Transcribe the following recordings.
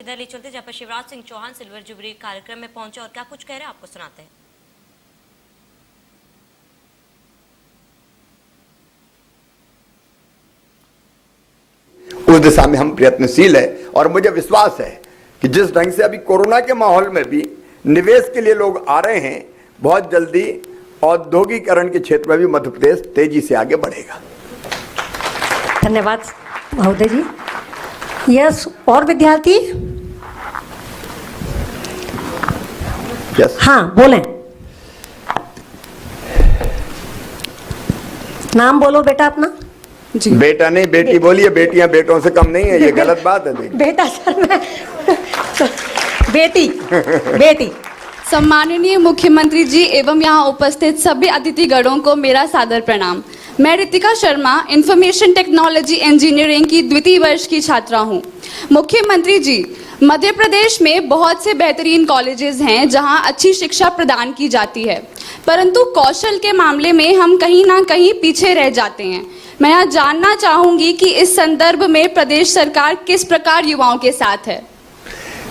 दिल्ली चलते जहां पर शिवराज सिंह चौहान सिल्वर जुबली कार्यक्रम में पहुंचे और क्या कुछ कह रहे हैं आपको सुनाते हैं। उस दिशा में हम प्रयत्नशील है और मुझे विश्वास है कि जिस ढंग से अभी कोरोना के माहौल में भी निवेश के लिए लोग आ रहे हैं, बहुत जल्दी औद्योगिकरण के क्षेत्र में भी मध्य प्रदेश तेजी से आगे बढ़ेगा। धन्यवाद महोदय जी। यस, और विद्यार्थी? यस, हाँ बोलें। नाम बोलो बेटा अपना। जी। बेटा नहीं बेटी बोलिए, बेटियां बेटों से कम नहीं है, ये गलत बात है। बेटा सर मैं बेटी बेटी। सम्माननीय मुख्यमंत्री जी एवं यहाँ उपस्थित सभी अतिथिगणों को मेरा सादर प्रणाम। मैं Ritika Sharma information technology engineering की द्वितीय वर्ष की छात्रा हूँ। मुख्यमंत्री जी, मध्य प्रदेश में बहुत से बेहतरीन कॉलेजेस हैं जहाँ अच्छी शिक्षा प्रदान की जाती है, परंतु कौशल के मामले में हम कहीं ना कहीं पीछे रह जाते हैं। मैं यहाँ जानना चाहूँगी कि इस संदर्भ में प्रदेश सरकार किस प्रकार युवाओं के साथ है।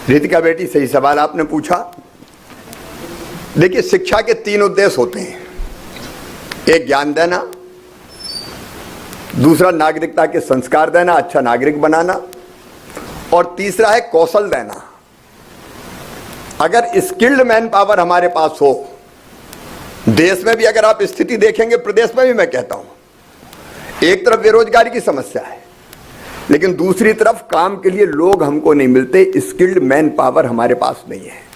रितिका बेटी, सही सवाल आपने पूछा। देखिए, शिक्षा के 3 उद्देश्य होते हैं। एक ज्ञान देना, दूसरा नागरिकता के संस्कार देना, अच्छा नागरिक बनाना, और तीसरा है कौशल देना। अगर स्किल्ड मैन पावर हमारे पास हो, देश में भी अगर आप स्थिति देखेंगे, प्रदेश में भी मैं कहता हूं, एक तरफ बेरोजगारी की समस्या है, लेकिन दूसरी तरफ काम के लिए लोग हमको नहीं मिलते, स्किल्ड मैन पावर हमारे पास नहीं है।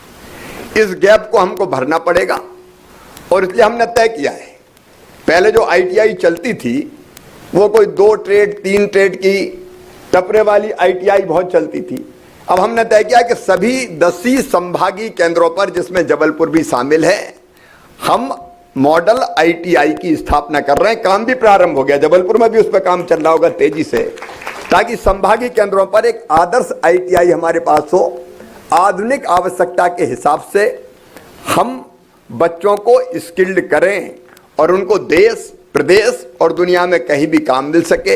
इस गैप को हमको भरना पड़ेगा और इसलिए हमने तय किया है। पहले जो आईटीआई चलती थी वो कोई 2 ट्रेड 3 ट्रेड की टपरे वाली आईटीआई बहुत चलती थी। अब हमने तय किया कि सभी 10 संभागीय केंद्रों पर, जिसमें जबलपुर भी शामिल है, हम मॉडल आईटीआई की स्थापना कर रहे हैं। काम भी प्रारंभ हो गया, जबलपुर में भी उस पर काम चल रहा होगा तेजी से, ताकि संभागीय केंद्रों पर एक आदर्श आईटीआई हमारे पास हो। आधुनिक आवश्यकता के हिसाब से हम बच्चों को स्किल्ड करें और उनको देश, प्रदेश और दुनिया में कहीं भी काम मिल सके।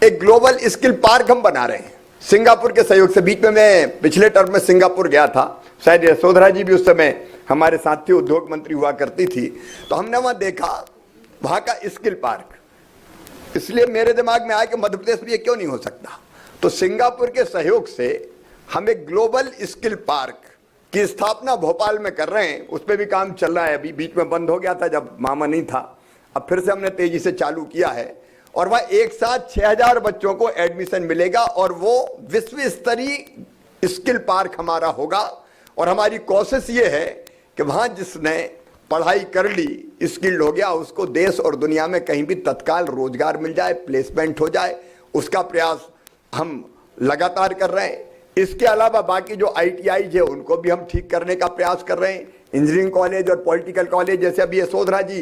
एक ग्लोबल स्किल पार्क हम बना रहे हैं सिंगापुर के सहयोग से। बीच में मैं पिछले टर्म में सिंगापुर गया था, शायद यशोधरा जी भी उस समय हमारे साथ थी, उद्योग मंत्री हुआ करती थी, तो हमने वहां देखा वहां का स्किल पार्क। इसलिए मेरे दिमाग में आया कि मध्य प्रदेश में ये क्यों नहीं हो सकता। तो सिंगापुर के सहयोग से हम एक ग्लोबल स्किल पार्क की स्थापना भोपाल में कर रहे हैं। उस पर भी काम चल रहा है, अभी बीच में बंद हो गया था जब मामा नहीं था, अब फिर से हमने तेजी से चालू किया है। और वह एक साथ 6000 बच्चों को एडमिशन मिलेगा और वो विश्व स्तरीय स्किल पार्क हमारा होगा। और हमारी कोशिश ये है कि वहां जिसने पढ़ाई कर ली, स्किल्ड हो गया, उसको देश और दुनिया में कहीं भी तत्काल रोजगार मिल जाए, प्लेसमेंट हो जाए, उसका प्रयास हम लगातार कर रहे हैं। इसके अलावा बाकी जो आईटीआई है उनको भी हम ठीक करने का प्रयास कर रहे हैं। इंजीनियरिंग कॉलेज और पॉलिटिकल कॉलेज, जैसे अभी यशोधरा जी,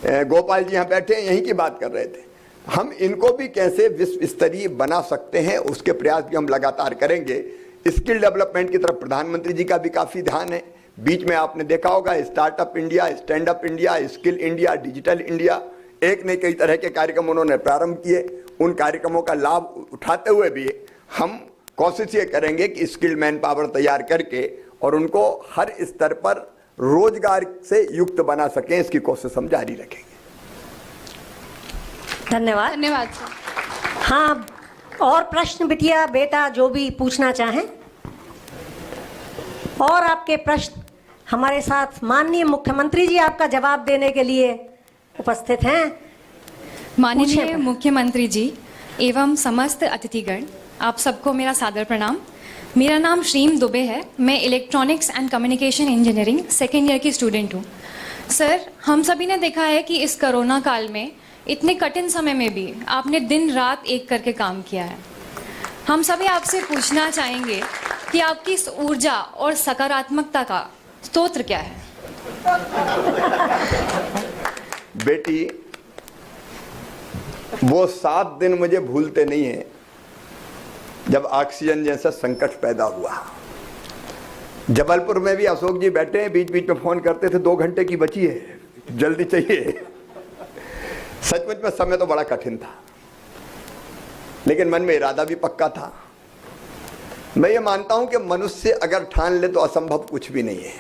गोपाल जी यहाँ बैठे हैं, यहीं की बात कर रहे थे, हम इनको भी कैसे विश्व स्तरीय बना सकते हैं, उसके प्रयास भी हम लगातार करेंगे। स्किल डेवलपमेंट की तरफ प्रधानमंत्री जी का भी काफी ध्यान है। बीच में आपने देखा होगा startup India, stand up India, skill India, digital India, एक ने कई तरह के कार्यक्रम उन्होंने प्रारंभ किए। उन कार्यक्रमों का लाभ उठाते हुए भी हम कोशिश ये करेंगे कि स्किल्ड मैन पावर तैयार करके और उनको हर स्तर पर रोजगार से युक्त बना सकें, इसकी कोशिश हम जारी रखेंगे। धन्यवाद। धन्यवाद सर। हाँ, और प्रश्न बिटिया बेटा जो भी पूछना चाहें। और आपके प्रश्न हमारे साथ माननीय मुख्यमंत्री जी आपका जवाब देने के लिए उपस्थित हैं। माननीय मुख्यमंत्री जी एवं समस्त अतिथिगण, आप सबको मेरा सादर प्रणाम। मेरा नाम श्रीम दुबे है। मैं electronics and communication engineering 2nd year की स्टूडेंट हूँ। सर, हम सभी ने देखा है कि इस कोरोना काल में, इतने कठिन समय में भी आपने दिन रात एक करके काम किया है। हम सभी आपसे पूछना चाहेंगे कि आपकी इस ऊर्जा और सकारात्मकता का स्रोत क्या है? बेटी, वो 7 दिन मुझे भूलते नहीं है जब ऑक्सीजन जैसा संकट पैदा हुआ। जबलपुर में भी अशोक जी बैठे हैं, बीच बीच में फोन करते थे, 2 घंटे की बची है, जल्दी चाहिए। सचमुच में समय तो बड़ा कठिन था, लेकिन मन में इरादा भी पक्का था। मैं ये मानता हूं कि मनुष्य अगर ठान ले तो असंभव कुछ भी नहीं है।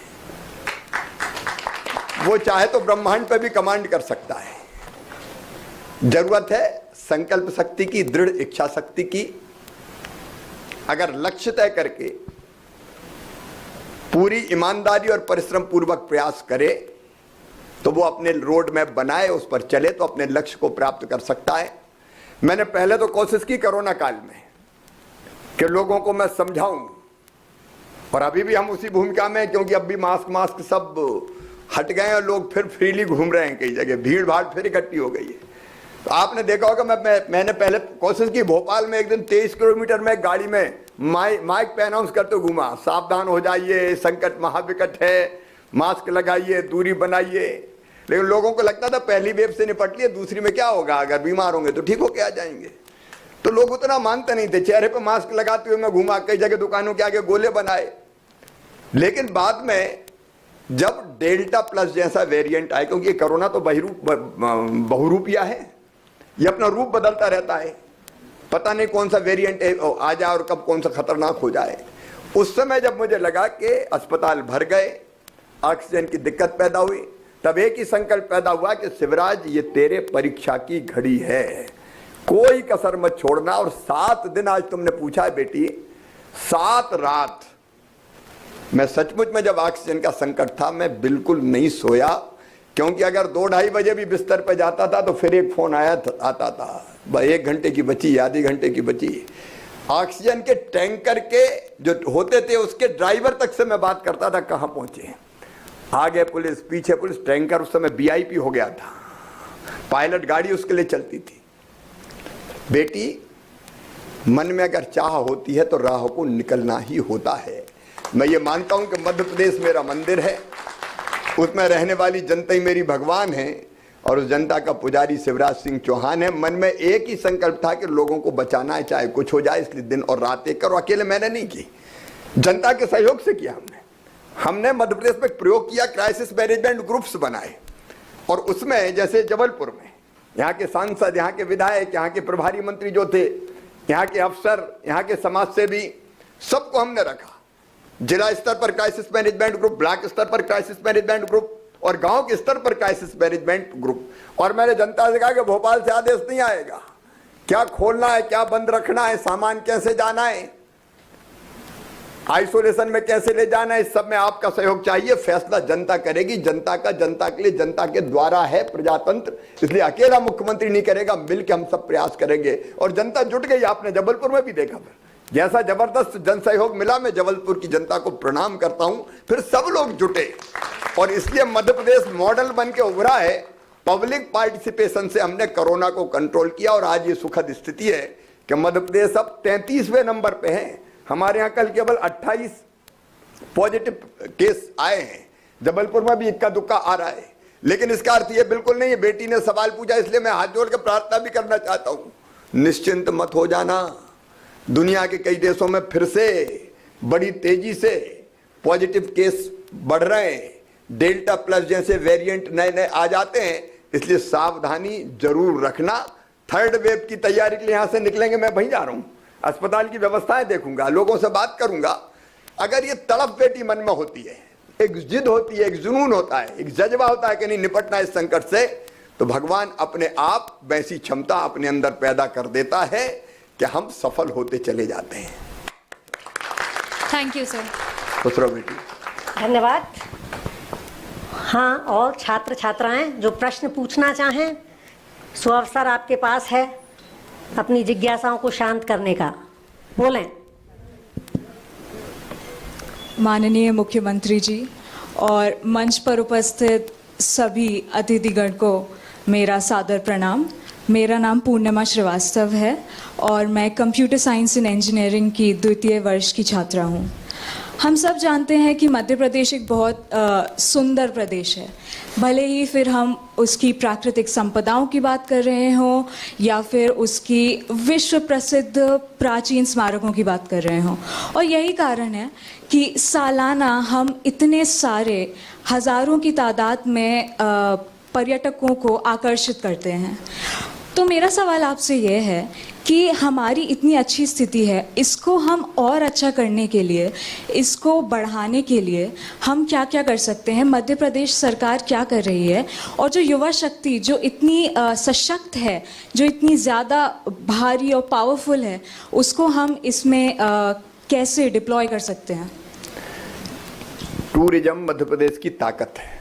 वो चाहे तो ब्रह्मांड पे भी कमांड कर सकता है। जरूरत है संकल्प शक्ति की, दृढ़ इच्छा शक्ति की। अगर लक्ष्य तय करके पूरी ईमानदारी और परिश्रम पूर्वक प्रयास करे तो वो अपने रोड मैप बनाए, उस पर चले तो अपने लक्ष्य को प्राप्त कर सकता है। मैंने पहले तो कोशिश की कोरोना काल में कि लोगों को मैं समझाऊं, और अभी भी हम उसी भूमिका में, क्योंकि अब भी मास्क सब हट गए हैं और लोग फिर फ्रीली घूम रहे हैं। कई जगह भीड़ भाड़ फिर इकट्ठी हो गई है। तो आपने देखा होगा मैंने पहले कोशिश की, भोपाल में एक दिन 23 किलोमीटर में गाड़ी में माइक पे अनाउंस करते घूमा, सावधान हो जाइए, संकट महाविकट है, मास्क लगाइए, दूरी बनाइए। लेकिन लोगों को लगता था पहली वेव से निपट लिए, दूसरी में क्या होगा, अगर बीमार होंगे तो ठीक होके आ जाएंगे। तो लोग उतना मानते नहीं थे। चेहरे पे मास्क लगाते हुए मैं घूमा, कई जगह दुकानों के आगे गोले बनाए। लेकिन बाद में जब डेल्टा प्लस जैसा वेरिएंट आया, क्योंकि कोरोना तो बहुरूपिया है, ये अपना रूप बदलता रहता है, पता नहीं कौन सा वेरिएंट आ जाए और कब कौन सा खतरनाक हो जाए। उस समय जब मुझे लगा कि अस्पताल भर गए, ऑक्सीजन की दिक्कत पैदा हुई, तब एक ही संकल्प पैदा हुआ कि शिवराज ये तेरे परीक्षा की घड़ी है, कोई कसर मत छोड़ना। और 7 दिन, आज तुमने पूछा है बेटी, 7 रात मैं सचमुच में, जब ऑक्सीजन का संकट था, मैं बिल्कुल नहीं सोया। क्योंकि अगर 2-2:30 बजे भी बिस्तर पर जाता था तो फिर एक फोन आता था, 1 घंटे की बची, आधे घंटे की बची। ऑक्सीजन के टैंकर के जो होते थे उसके ड्राइवर तक से मैं बात करता था, कहां पहुंचे, आगे पुलिस पीछे पुलिस। टैंकर उस समय VIP हो गया था, पायलट गाड़ी उसके लिए चलती थी। बेटी, मन में अगर चाह होती है तो राह को निकलना ही होता है। मैं ये मानता हूं कि मध्य प्रदेश मेरा मंदिर है, उसमें रहने वाली जनता ही मेरी भगवान है, और उस जनता का पुजारी शिवराज सिंह चौहान है। मन में एक ही संकल्प था कि लोगों को बचाना है, चाहे कुछ हो जाए, इसलिए दिन और रात एक करो। अकेले मैंने नहीं की, जनता के सहयोग से किया। हमने मध्य प्रदेश में प्रयोग किया, क्राइसिस मैनेजमेंट ग्रुप्स बनाए, और उसमें जैसे जबलपुर में यहाँ के सांसद, यहाँ के विधायक, यहाँ के प्रभारी मंत्री जो थे, यहाँ के अफसर, यहाँ के समाज सेवी, सबको हमने रखा। जिला स्तर पर क्राइसिस मैनेजमेंट ग्रुप, ब्लॉक स्तर पर क्राइसिस मैनेजमेंट ग्रुप, और गांव के स्तर पर क्राइसिस मैनेजमेंट ग्रुप। और मैंने जनता से कहा कि भोपाल से आदेश नहीं आएगा, क्या खोलना है, क्या बंद रखना है, सामान कैसे जाना है, आइसोलेशन में कैसे ले जाना है, इस सब में आपका सहयोग चाहिए। फैसला जनता करेगी, जनता का, जनता के लिए, जनता के द्वारा है प्रजातंत्र, इसलिए अकेला मुख्यमंत्री नहीं करेगा, मिलकर हम सब प्रयास करेंगे। और जनता जुट गई, आपने जबलपुर में भी देखा, जैसा जबरदस्त जन सहयोग मिला। मैं जबलपुर की जनता को प्रणाम करता हूं, फिर सब लोग जुटे, और इसलिए मध्य प्रदेश मॉडल बन के उभरा है। पब्लिक पार्टिसिपेशन से हमने कोरोना को कंट्रोल किया, और आज ये सुखद स्थिति है कि मध्य प्रदेश अब 33वें नंबर पे है। हमारे यहाँ कल केवल 28 पॉजिटिव केस आए हैं, जबलपुर में भी इक्का दुक्का आ रहा है। लेकिन इसका अर्थ ये बिल्कुल नहीं है। बेटी ने सवाल पूछा, इसलिए मैं हाथ जोड़ के प्रार्थना भी करना चाहता हूँ, निश्चिंत मत हो जाना। दुनिया के कई देशों में फिर से बड़ी तेजी से पॉजिटिव केस बढ़ रहे हैं, डेल्टा प्लस जैसे वेरिएंट नए नए आ जाते हैं, इसलिए सावधानी जरूर रखना। 3rd वेव की तैयारी के लिए यहाँ से निकलेंगे, मैं वहीं जा रहा हूँ, अस्पताल की व्यवस्थाएं देखूंगा, लोगों से बात करूंगा। अगर ये तड़प बेटी मन में होती है, एक जिद होती है, एक जुनून होता है, एक जज्बा होता है कि नहीं निपटना इस संकट से, तो भगवान अपने आप वैसी क्षमता अपने अंदर पैदा कर देता है कि हम सफल होते चले जाते हैं। Thank you sir. खुश रहो बेटी। धन्यवाद। हाँ, और छात्र छात्राएं जो प्रश्न पूछना चाहें, सो अवसर आपके पास है अपनी जिज्ञासाओं को शांत करने का, बोलें। माननीय मुख्यमंत्री जी और मंच पर उपस्थित सभी अतिथिगण को मेरा सादर प्रणाम। मेरा नाम पूर्णिमा श्रीवास्तव है और मैं कंप्यूटर साइंस एंड इंजीनियरिंग की 2य वर्ष की छात्रा हूँ। हम सब जानते हैं कि मध्य प्रदेश एक बहुत सुंदर प्रदेश है, भले ही फिर हम उसकी प्राकृतिक संपदाओं की बात कर रहे हों या फिर उसकी विश्व प्रसिद्ध प्राचीन स्मारकों की बात कर रहे हों। और यही कारण है कि सालाना हम इतने सारे हज़ारों की तादाद में पर्यटकों को आकर्षित करते हैं। तो मेरा सवाल आपसे ये है कि हमारी इतनी अच्छी स्थिति है, इसको हम और अच्छा करने के लिए, इसको बढ़ाने के लिए हम क्या क्या कर सकते हैं, मध्य प्रदेश सरकार क्या कर रही है, और जो युवा शक्ति जो इतनी सशक्त है, जो इतनी ज़्यादा भारी और पावरफुल है, उसको हम इसमें कैसे डिप्लॉय कर सकते हैं। टूरिज्म मध्य प्रदेश की ताकत है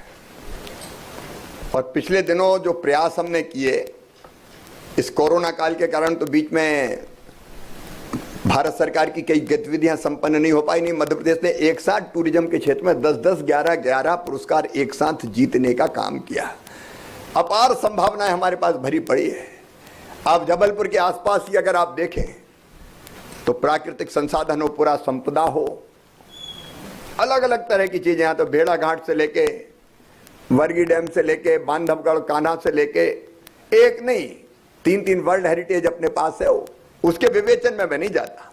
और पिछले दिनों जो प्रयास हमने किए इस कोरोना काल के कारण, तो बीच में भारत सरकार की कई गतिविधियां संपन्न नहीं हो पाई। नहीं, मध्य प्रदेश ने एक साथ टूरिज्म के क्षेत्र में 10-10, 11-11 पुरस्कार एक साथ जीतने का काम किया। अपार संभावनाएं हमारे पास भरी पड़ी है। आप जबलपुर के आसपास ही अगर आप देखें तो प्राकृतिक संसाधन हो, पूरा संपदा हो, अलग अलग तरह की चीजें। यहाँ तो भेड़ा घाट से लेके वर्गी डैम से लेके बांधवगढ़ कान्हा से लेके एक नहीं 3-3 वर्ल्ड हेरिटेज अपने पास है। उसके विवेचन में मैं नहीं जाता।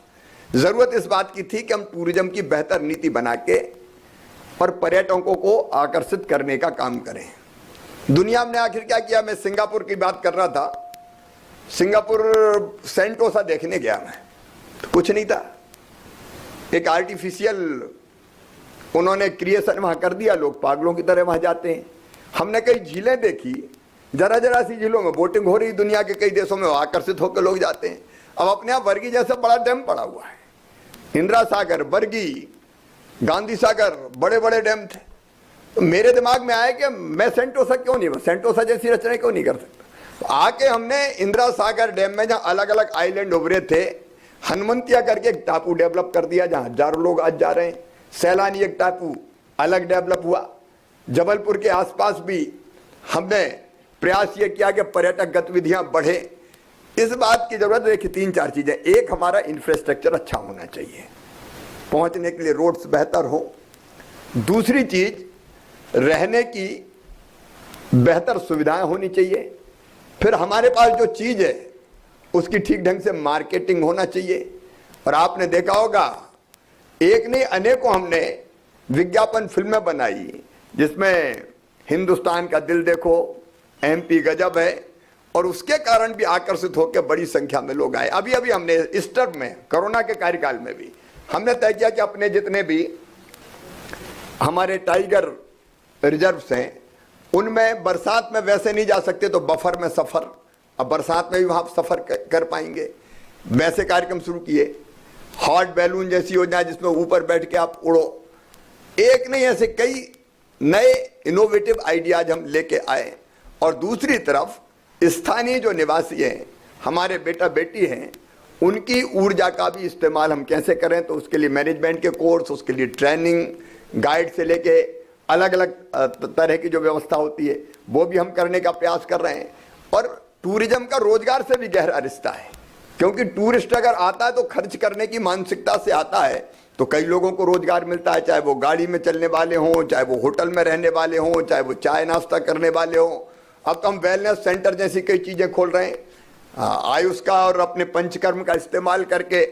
जरूरत इस बात की थी कि हम टूरिज्म की बेहतर नीति बना के और पर्यटकों को आकर्षित करने का काम करें। दुनिया में आखिर क्या किया? मैं सिंगापुर की बात कर रहा था। सिंगापुर सेंटोसा देखने गया मैं, तो कुछ नहीं था। एक आर्टिफिशियल उन्होंने क्रिएशन वहां कर दिया। लोग पागलों की तरह वहां जाते हैं। हमने कई झीलें देखी, जरा सी झीलों में बोटिंग हो रही, दुनिया के कई देशों में आकर्षित होकर लोग जाते हैं। अब अपने आप वर्गी जैसा बड़ा डैम पड़ा हुआ है, इंदिरा सागर, वर्गी, गांधी सागर, बड़े बड़े डैम थे। तो मेरे दिमाग में आया कि मैं सेंटोसा क्यों नहीं, सेंटोसा जैसी रचना क्यों नहीं कर सकता। तो आके हमने इंदिरा सागर डैम में जहां अलग अलग आइलैंड उभरे थे, हनुमंतिया करके एक टापू डेवलप कर दिया जहां हजारों लोग आज जा रहे हैं। सैलानी एक टापू अलग डेवलप हुआ। जबलपुर के आसपास भी हमने प्रयास ये किया कि पर्यटक गतिविधियां बढ़े। इस बात की जरूरत है कि 3-4 चीजें। एक, हमारा इंफ्रास्ट्रक्चर अच्छा होना चाहिए, पहुंचने के लिए रोड्स बेहतर हो। दूसरी चीज, रहने की बेहतर सुविधाएं होनी चाहिए। फिर हमारे पास जो चीज है उसकी ठीक ढंग से मार्केटिंग होना चाहिए। और आपने देखा होगा एक नहीं अनेकों हमने विज्ञापन फिल्में बनाई जिसमें हिंदुस्तान का दिल देखो, एमपी गजब है, और उसके कारण भी आकर्षित होकर बड़ी संख्या में लोग आए। अभी अभी हमने इस टर्म में, कोरोना के कार्यकाल में भी हमने तय किया कि अपने जितने भी हमारे टाइगर रिजर्व्स हैं उनमें बरसात में वैसे नहीं जा सकते तो बफर में सफर, अब बरसात में भी वहां सफर कर पाएंगे, वैसे कार्यक्रम शुरू किए। हॉट बैलून जैसी योजना जिसमें ऊपर बैठ के आप उड़ो। एक नहीं, ऐसे कई नए इनोवेटिव आइडियाज हम लेके आए। और दूसरी तरफ स्थानीय जो निवासी हैं, हमारे बेटा बेटी हैं, उनकी ऊर्जा का भी इस्तेमाल हम कैसे करें, तो उसके लिए मैनेजमेंट के कोर्स, उसके लिए ट्रेनिंग, गाइड से लेके अलग अलग तरह की जो व्यवस्था होती है वो भी हम करने का प्रयास कर रहे हैं। और टूरिज्म का रोजगार से भी गहरा रिश्ता है, क्योंकि टूरिस्ट अगर आता है तो खर्च करने की मानसिकता से आता है, तो कई लोगों को रोजगार मिलता है, चाहे वो गाड़ी में चलने वाले हों, चाहे वो होटल में रहने वाले हों, चाहे वो चाय नाश्ता करने वाले हों। अब तो हम वेलनेस सेंटर जैसी कई चीजें खोल रहे हैं। आयुष का और अपने पंचकर्म का इस्तेमाल करके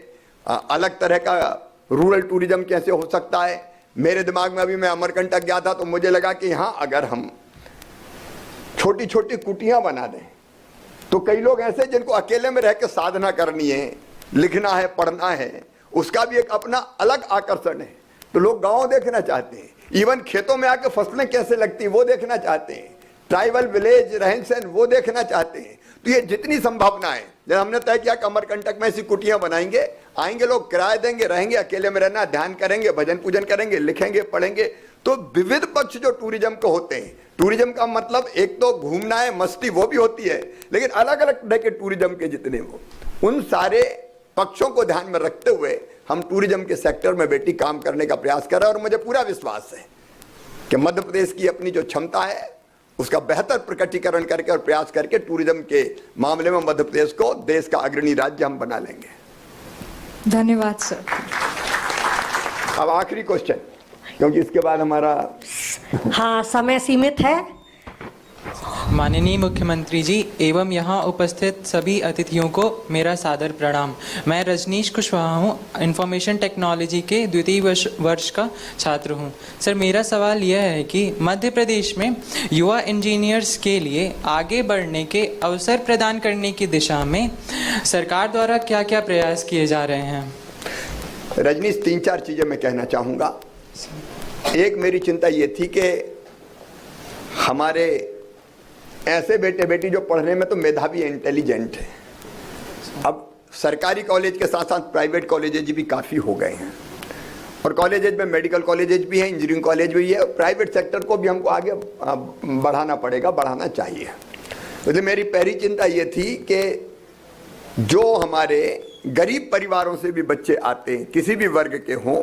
अलग तरह का रूरल टूरिज्म कैसे हो सकता है। मेरे दिमाग में अभी मैं अमरकंटक गया था तो मुझे लगा कि यहाँ अगर हम छोटी छोटी कुटियां बना दें तो कई लोग ऐसे जिनको अकेले में रह के साधना करनी है, लिखना है, पढ़ना है, उसका भी एक अपना अलग आकर्षण है। तो लोग गांव देखना चाहते हैं, इवन खेतों में आके फसलें कैसे लगती हैं वो देखना चाहते हैं, ट्राइबल विलेज रहन सहन वो देखना चाहते हैं। तो ये जितनी संभावनाएं, जब हमने तय किया अमरकंटक में ऐसी कुटियां बनाएंगे, आएंगे लोग, किराया देंगे, रहेंगे, अकेले में रहना, ध्यान करेंगे, भजन पूजन करेंगे, लिखेंगे, पढ़ेंगे। तो विविध पक्ष जो टूरिज्म को होते हैं, टूरिज्म का मतलब एक तो घूमना है, मस्ती वो भी होती है, लेकिन अलग अलग तरह के टूरिज्म के जितने वो, उन सारे पक्षों को ध्यान में रखते हुए हम टूरिज्म के सेक्टर में बेटी काम करने का प्रयास कर रहे हैं। और मुझे पूरा विश्वास है कि मध्य प्रदेश की अपनी जो क्षमता है उसका बेहतर प्रकटीकरण करके और प्रयास करके टूरिज्म के मामले में मध्य प्रदेश को देश का अग्रणी राज्य हम बना लेंगे। धन्यवाद सर। अब आखिरी क्वेश्चन, क्योंकि इसके बाद हमारा हाँ समय सीमित है। माननीय मुख्यमंत्री जी एवं यहाँ उपस्थित सभी अतिथियों को मेरा सादर प्रणाम। मैं रजनीश कुशवाहा हूँ, इंफॉर्मेशन टेक्नोलॉजी के द्वितीय वर्ष का छात्र हूँ। सर, मेरा सवाल यह है कि मध्य प्रदेश में युवा इंजीनियर्स के लिए आगे बढ़ने के अवसर प्रदान करने की दिशा में सरकार द्वारा क्या क्या प्रयास किए जा रहे हैं? रजनीश, 3-4 चीज़ें मैं कहना चाहूँगा। एक, मेरी चिंता ये थी कि हमारे ऐसे बेटे बेटी जो पढ़ने में तो मेधावी इंटेलिजेंट है, अब सरकारी कॉलेज के साथ साथ प्राइवेट कॉलेजेज भी काफ़ी हो गए हैं, और कॉलेजेज में मेडिकल कॉलेजेज भी हैं, इंजीनियरिंग कॉलेज भी है, और प्राइवेट सेक्टर को भी हमको आगे बढ़ाना पड़ेगा, बढ़ाना चाहिए। इसलिए मेरी पहली चिंता ये थी कि जो हमारे गरीब परिवारों से भी बच्चे आते हैं, किसी भी वर्ग के हों,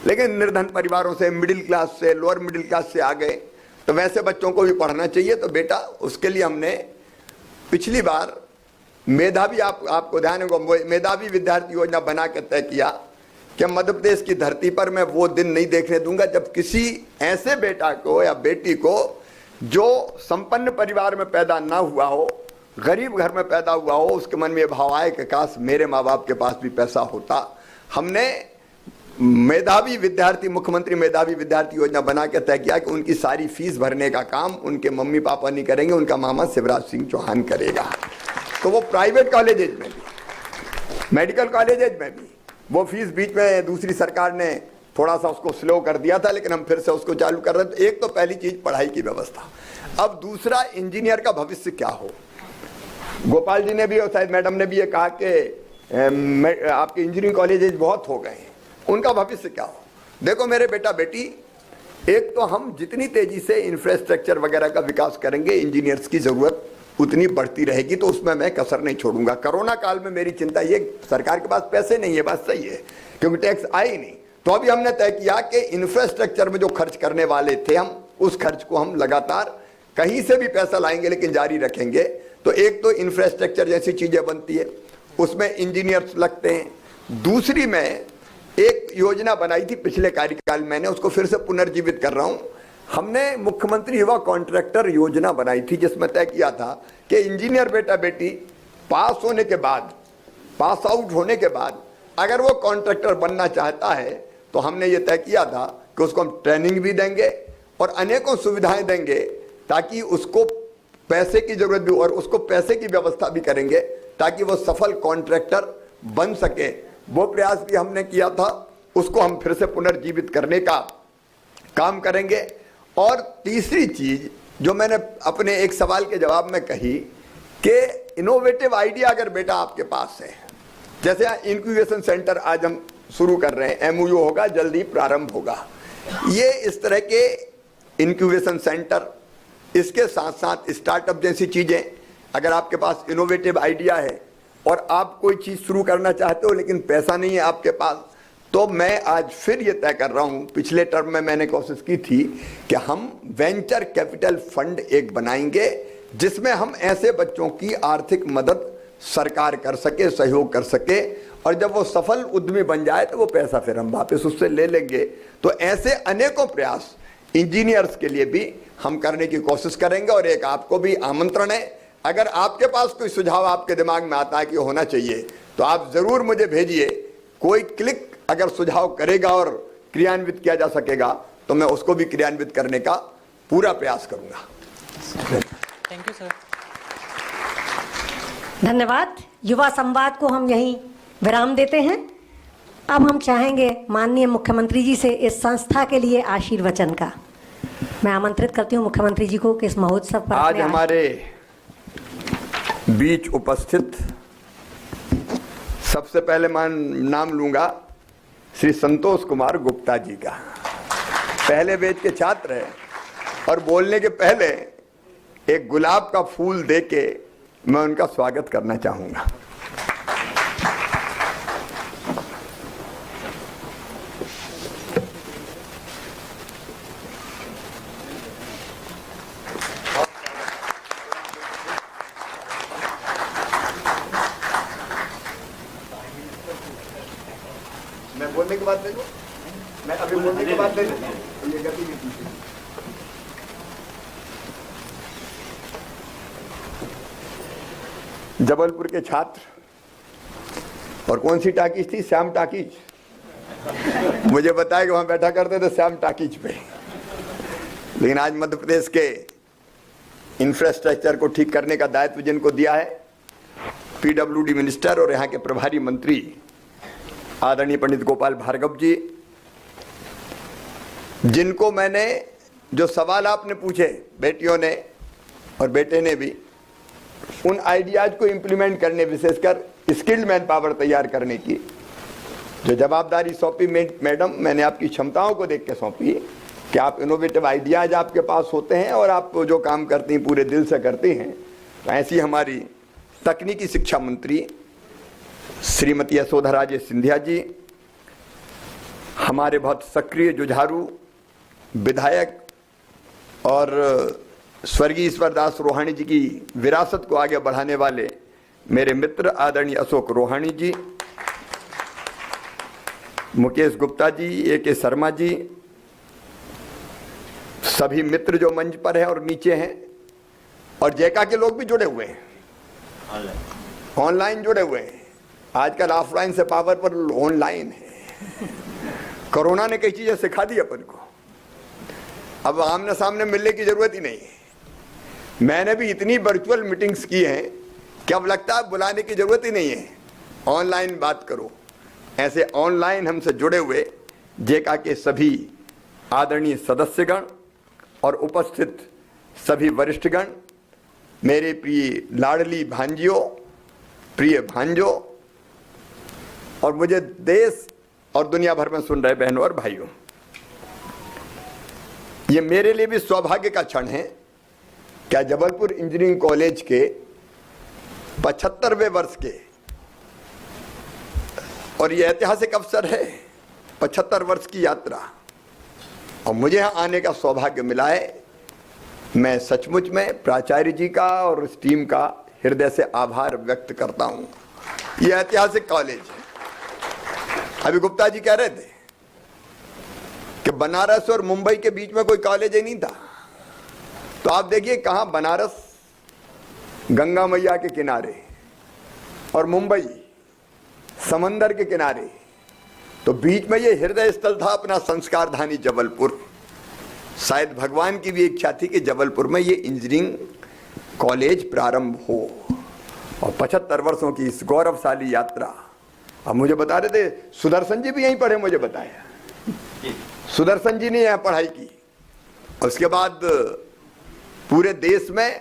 लेकिन निर्धन परिवारों से, मिडिल क्लास से, लोअर मिडिल क्लास से आ गए, तो वैसे बच्चों को भी पढ़ना चाहिए। तो बेटा, उसके लिए हमने पिछली बार मेधावी, आपको ध्यान होगा, मेधावी विद्यार्थी योजना बना के तय किया कि मध्य प्रदेश की धरती पर मैं वो दिन नहीं देखने दूंगा जब किसी ऐसे बेटा को या बेटी को जो संपन्न परिवार में पैदा ना हुआ हो, गरीब घर में पैदा हुआ हो, उसके मन में ये भाव आए कि काश मेरे माँ बाप के पास भी पैसा होता। हमने मेधावी विद्यार्थी, मुख्यमंत्री मेधावी विद्यार्थी योजना बना के तय किया कि उनकी सारी फीस भरने का काम उनके मम्मी पापा नहीं करेंगे, उनका मामा शिवराज सिंह चौहान करेगा। तो वो प्राइवेट कॉलेजेज में भी, मेडिकल कॉलेजेज में भी वो फीस बीच में दूसरी सरकार ने थोड़ा सा उसको स्लो कर दिया था, लेकिन हम फिर से उसको चालू कर रहे हैं। तो एक तो पहली चीज पढ़ाई की व्यवस्था। अब दूसरा, इंजीनियर का भविष्य क्या हो। गोपाल जी ने भी और शायद मैडम ने भी ये कहा कि आपके इंजीनियरिंग कॉलेजेज बहुत हो गए हैं, उनका भविष्य क्या हो। देखो मेरे बेटा बेटी, एक तो हम जितनी तेजी से इंफ्रास्ट्रक्चर वगैरह का विकास करेंगे, इंजीनियर्स की जरूरत उतनी बढ़ती रहेगी, तो उसमें मैं कसर नहीं छोड़ूंगा। कोरोना काल में मेरी चिंता ये, सरकार के पास पैसे नहीं है, बात सही है, क्योंकि टैक्स आए ही नहीं। तो अभी हमने तय किया कि इंफ्रास्ट्रक्चर में जो खर्च करने वाले थे हम, उस खर्च को हम लगातार कहीं से भी पैसा लाएंगे लेकिन जारी रखेंगे। तो एक तो इंफ्रास्ट्रक्चर जैसी चीजें बनती है, उसमें इंजीनियर्स लगते हैं। दूसरी, मैं एक योजना बनाई थी पिछले कार्यकाल में, मैंने उसको फिर से पुनर्जीवित कर रहा हूं। हमने मुख्यमंत्री युवा कॉन्ट्रैक्टर योजना बनाई थी, जिसमें तय किया था कि इंजीनियर बेटा बेटी पास होने के बाद, पास आउट होने के बाद अगर वो कॉन्ट्रैक्टर बनना चाहता है तो हमने ये तय किया था कि उसको हम ट्रेनिंग भी देंगे और अनेकों सुविधाएं देंगे, ताकि उसको पैसे की जरूरत भी, और उसको पैसे की व्यवस्था भी करेंगे ताकि वो सफल कॉन्ट्रैक्टर बन सके। वो प्रयास भी हमने किया था, उसको हम फिर से पुनर्जीवित करने का काम करेंगे। और तीसरी चीज जो मैंने अपने एक सवाल के जवाब में कही कि इनोवेटिव आइडिया अगर बेटा आपके पास है, जैसे इंक्यूबेशन सेंटर आज हम शुरू कर रहे हैं, MOU होगा, जल्दी प्रारंभ होगा। ये इस तरह के इंक्यूबेशन सेंटर, इसके साथ साथ स्टार्टअप जैसी चीजें, अगर आपके पास इनोवेटिव आइडिया है और आप कोई चीज शुरू करना चाहते हो लेकिन पैसा नहीं है आपके पास, तो मैं आज फिर ये तय कर रहा हूं, पिछले टर्म में मैंने कोशिश की थी कि हम वेंचर कैपिटल फंड एक बनाएंगे, जिसमें हम ऐसे बच्चों की आर्थिक मदद सरकार कर सके, सहयोग कर सके, और जब वो सफल उद्यमी बन जाए तो वो पैसा फिर हम वापस उससे ले लेंगे। तो ऐसे अनेकों प्रयास इंजीनियर्स के लिए भी हम करने की कोशिश करेंगे। और एक आपको भी आमंत्रण है, अगर आपके पास कोई सुझाव आपके दिमाग में आता है कि होना चाहिए, तो आप जरूर मुझे भेजिए। कोई क्लिक अगर सुझाव करेगा और क्रियान्वित किया जा सकेगा तो मैं उसको भी क्रियान्वित करने का पूरा प्रयास करूंगा। Thank you sir. धन्यवाद। युवा संवाद को हम यहीं विराम देते हैं। अब हम चाहेंगे माननीय मुख्यमंत्री जी से इस संस्था के लिए आशीर्वचन का। मैं आमंत्रित करती हूं मुख्यमंत्री जी को कि इस महोत्सव पर आज हमारे बीच उपस्थित, सबसे पहले मैं नाम लूंगा श्री संतोष कुमार गुप्ता जी का। पहले बैच के छात्र हैं और बोलने के पहले एक गुलाब का फूल देके मैं उनका स्वागत करना चाहूंगा। मैं बोलने के बाद दे दूं? मैं अभी बोलने के बाद दे दूं? ये गति नहीं पूछी। जबलपुर के छात्र, और कौन सी टाकीज थी, श्याम टाकीज, मुझे बताया कि वहां बैठा करते थे श्याम टाकीज पे। लेकिन आज मध्य प्रदेश के इंफ्रास्ट्रक्चर को ठीक करने का दायित्व जिनको दिया है पीडब्ल्यूडी मिनिस्टर और यहाँ के प्रभारी मंत्री आदरणीय पंडित गोपाल भार्गव जी, जिनको मैंने जो सवाल आपने पूछे बेटियों ने और बेटे ने भी, उन आइडियाज को इंप्लीमेंट करने, विशेषकर स्किल्ड मैन पावर तैयार करने की जो जवाबदारी सौंपी मैडम, मैंने आपकी क्षमताओं को देख के सौंपी कि आप इनोवेटिव आइडियाज आपके पास होते हैं और आप जो काम करती हैं पूरे दिल से करती हैं। तो ऐसी हमारी तकनीकी शिक्षा मंत्री श्रीमती यशोधरा राजे सिंधिया जी, हमारे बहुत सक्रिय जुझारू विधायक और स्वर्गीय ईश्वरदास रोहाणी जी की विरासत को आगे बढ़ाने वाले मेरे मित्र आदरणीय अशोक रोहाणी जी, मुकेश गुप्ता जी, ए.के. शर्मा जी, सभी मित्र जो मंच पर हैं और नीचे हैं, और जैका के लोग भी जुड़े हुए हैं, ऑनलाइन जुड़े हुए हैं। आजकल ऑफलाइन से पावर पर ऑनलाइन है। कोरोना ने कई चीजें सिखा दी अपन को, अब आमने सामने मिलने की जरूरत ही नहीं है। मैंने भी इतनी वर्चुअल मीटिंग्स की हैं कि अब लगता है बुलाने की जरूरत ही नहीं है, ऑनलाइन बात करो। ऐसे ऑनलाइन हमसे जुड़े हुए जेका के सभी आदरणीय सदस्यगण और उपस्थित सभी वरिष्ठगण, मेरे प्रिय लाडली भांजियों, प्रिय भांजों, और मुझे देश और दुनिया भर में सुन रहे बहनों और भाइयों, ये मेरे लिए भी सौभाग्य का क्षण है क्या जबलपुर इंजीनियरिंग कॉलेज के 75वें वर्ष के, और ये ऐतिहासिक अवसर है, 75 वर्ष की यात्रा, और मुझे यहाँ आने का सौभाग्य मिला है। मैं सचमुच में प्राचार्य जी का और इस टीम का हृदय से आभार व्यक्त करता हूँ। ये ऐतिहासिक कॉलेज है। अभी गुप्ता जी कह रहे थे कि बनारस और मुंबई के बीच में कोई कॉलेज ही नहीं था, तो आप देखिए कहाँ, बनारस गंगा मैया के किनारे और मुंबई समंदर के किनारे, तो बीच में ये हृदय स्थल था अपना संस्कार धानी जबलपुर। शायद भगवान की भी इच्छा थी कि जबलपुर में ये इंजीनियरिंग कॉलेज प्रारंभ हो, और 75 वर्षों की इस गौरवशाली यात्रा। अब मुझे बता रहे थे सुदर्शन जी भी यहीं पढ़े, मुझे बताया सुदर्शन जी ने यहाँ पढ़ाई की, और उसके बाद पूरे देश में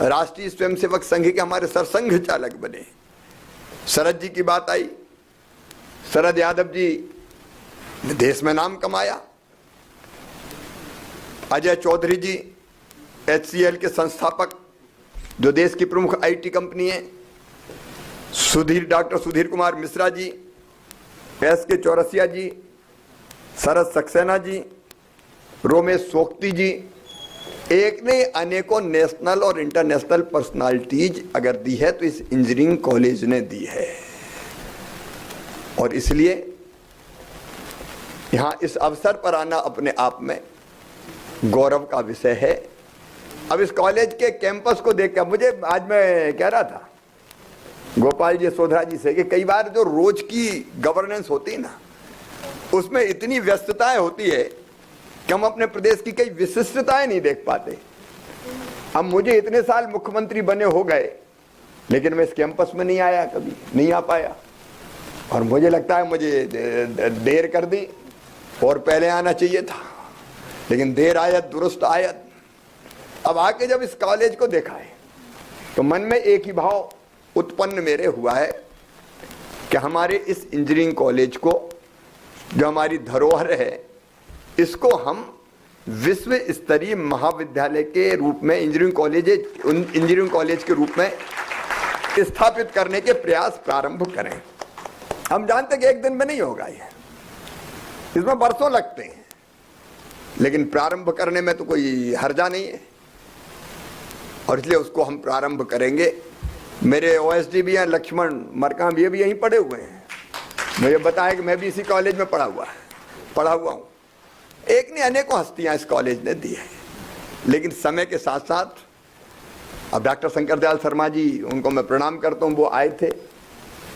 राष्ट्रीय स्वयंसेवक संघ के हमारे सरसंघ चालक बने। शरद जी की बात आई, शरद यादव जी ने देश में नाम कमाया। अजय चौधरी जी HCL के संस्थापक, जो देश की प्रमुख IT कंपनी है। Doctor Sudhir Kumar Mishra ji, S.K. चौरसिया जी, शरद सक्सेना जी, रोमेश सोक्ती जी, एक ने अनेकों नेशनल और इंटरनेशनल पर्सनालिटीज अगर दी है तो इस इंजीनियरिंग कॉलेज ने दी है, और इसलिए यहाँ इस अवसर पर आना अपने आप में गौरव का विषय है। अब इस कॉलेज के कैंपस को देखकर मुझे, आज मैं कह रहा था गोपाल जी यशोधरा जी से कि कई बार जो रोज की गवर्नेंस होती है ना, उसमें इतनी व्यस्तताएं होती है कि हम अपने प्रदेश की कई विशिष्टताएं नहीं देख पाते। अब मुझे इतने साल मुख्यमंत्री बने हो गए, लेकिन मैं इस कैंपस में नहीं आया, कभी नहीं आ पाया, और मुझे लगता है मुझे देर कर दी, और पहले आना चाहिए था, लेकिन देर आयत दुरुस्त आयत। अब आके जब इस कॉलेज को देखा है तो मन में एक ही भाव उत्पन्न मेरे हुआ है कि हमारे इस इंजीनियरिंग कॉलेज को, जो हमारी धरोहर है, इसको हम विश्व स्तरीय महाविद्यालय के रूप में, इंजीनियरिंग कॉलेज के रूप में स्थापित करने के प्रयास प्रारंभ करें। हम जानते हैं कि एक दिन में नहीं होगा, ये इसमें वर्षों लगते हैं, लेकिन प्रारंभ करने में तो कोई हर्जा नहीं है, और इसलिए उसको हम प्रारंभ करेंगे। मेरे OSD भी हैं, लक्ष्मण मरकाम भी यहीं पढ़े हुए हैं, मुझे बताया कि मैं भी इसी कॉलेज में पढ़ा हुआ हूँ। एक ने अनेकों हस्तियां इस कॉलेज ने दी है, लेकिन समय के साथ साथ अब डॉक्टर शंकर दयाल शर्मा जी, उनको मैं प्रणाम करता हूँ, वो आए थे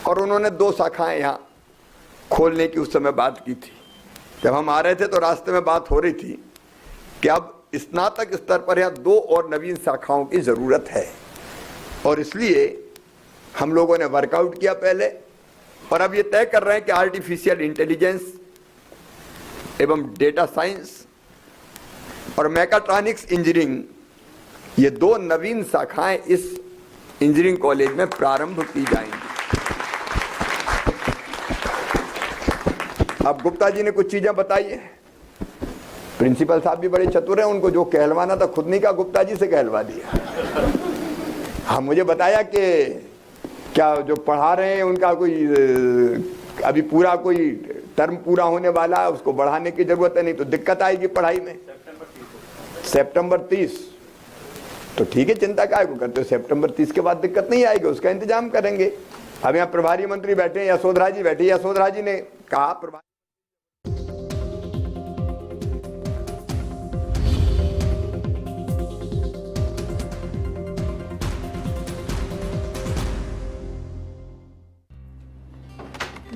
और उन्होंने 2 शाखाएं यहाँ खोलने की उस समय बात की थी। जब हम आ रहे थे तो रास्ते में बात हो रही थी कि अब स्नातक स्तर पर यहाँ 2 और नवीन शाखाओं की जरूरत है, और इसलिए हम लोगों ने वर्कआउट किया पहले, और अब ये तय कर रहे हैं कि आर्टिफिशियल इंटेलिजेंस एवं डेटा साइंस और मैकाट्रॉनिक्स इंजीनियरिंग, ये 2 नवीन शाखाएं इस इंजीनियरिंग कॉलेज में प्रारंभ की जाएंगी। अब गुप्ता जी ने कुछ चीजें बताई है, प्रिंसिपल साहब भी बड़े चतुर हैं, उनको जो कहलवाना था खुद नहीं कहा, गुप्ता जी से कहलवा दिया। हाँ, मुझे बताया कि क्या जो पढ़ा रहे हैं उनका कोई अभी पूरा कोई टर्म पूरा होने वाला है, उसको बढ़ाने की जरूरत है, नहीं तो दिक्कत आएगी पढ़ाई में। सितंबर 30, तो ठीक है, चिंता काय को करते हो, सितंबर 30 के बाद दिक्कत नहीं आएगी, उसका इंतजाम करेंगे। अब यहाँ प्रभारी मंत्री बैठे, यशोधरा जी बैठी, यशोधरा जी ने कहा प्रभारी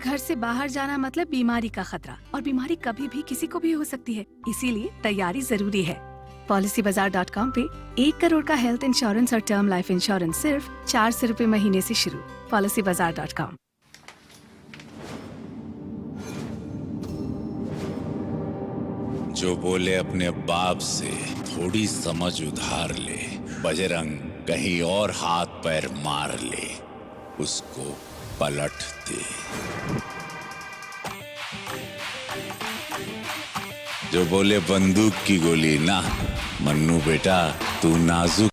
घर से बाहर जाना मतलब बीमारी का खतरा, और बीमारी कभी भी किसी को भी हो सकती है, इसीलिए तैयारी जरूरी है। PolicyBazaar.com पे 1 करोड़ का हेल्थ इंश्योरेंस और टर्म लाइफ इंश्योरेंस सिर्फ 400 रुपए महीने से शुरू। PolicyBazaar.com। जो बोले अपने बाप से थोड़ी समझ उधार ले, बजरंग कहीं और हाथ पैर मार ले, उसको पलट दे। जो बोले बंदूक की गोली ना, मन्नू बेटा तू नाजुक